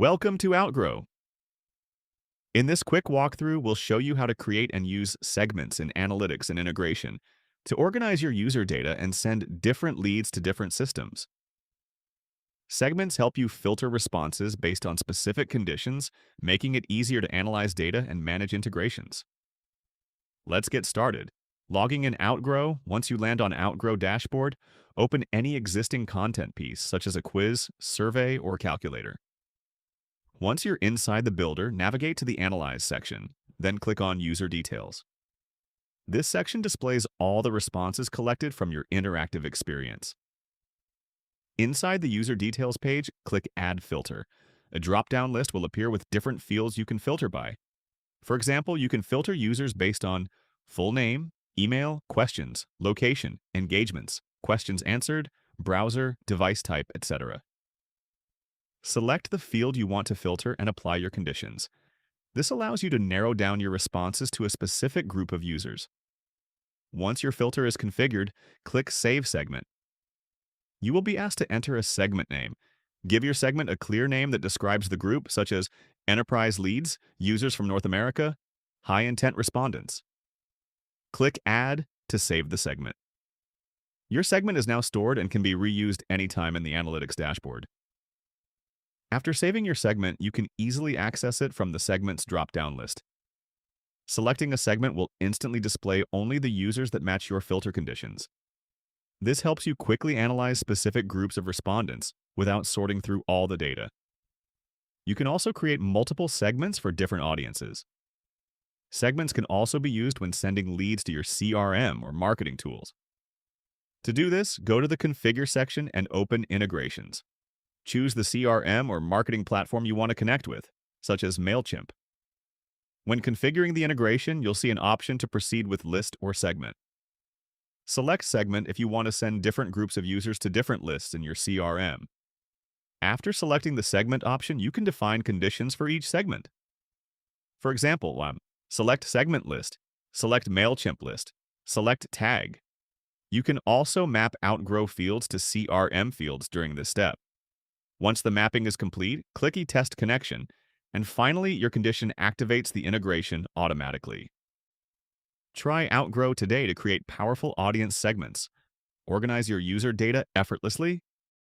Welcome to Outgrow. In this quick walkthrough, we'll show you how to create and use segments in analytics and integration to organize your user data and send different leads to different systems. Segments help you filter responses based on specific conditions, making it easier to analyze data and manage integrations. Let's get started. Logging in Outgrow, once you land on Outgrow dashboard, open any existing content piece, such as a quiz, survey, or calculator. Once you're inside the builder, navigate to the Analyze section, then click on User Details. This section displays all the responses collected from your interactive experience. Inside the User Details page, click Add Filter. A drop-down list will appear with different fields you can filter by. For example, you can filter users based on full name, email, questions, location, engagements, questions answered, browser, device type, etc. Select the field you want to filter and apply your conditions. This allows you to narrow down your responses to a specific group of users. Once your filter is configured, click Save Segment. You will be asked to enter a segment name. Give your segment a clear name that describes the group, such as Enterprise Leads, Users from North America, High Intent Respondents. Click Add to save the segment. Your segment is now stored and can be reused anytime in the Analytics dashboard. After saving your segment, you can easily access it from the Segments drop-down list. Selecting a segment will instantly display only the users that match your filter conditions. This helps you quickly analyze specific groups of respondents without sorting through all the data. You can also create multiple segments for different audiences. Segments can also be used when sending leads to your CRM or marketing tools. To do this, go to the Configure section and open Integrations. Choose the CRM or marketing platform you want to connect with, such as Mailchimp. When configuring the integration, you'll see an option to proceed with list or segment. Select segment if you want to send different groups of users to different lists in your CRM. After selecting the segment option, you can define conditions for each segment. For example, select segment list, select Mailchimp list, select tag. You can also map Outgrow fields to CRM fields during this step. Once the mapping is complete, click Test Connection, and finally your condition activates the integration automatically. Try Outgrow today to create powerful audience segments. Organize your user data effortlessly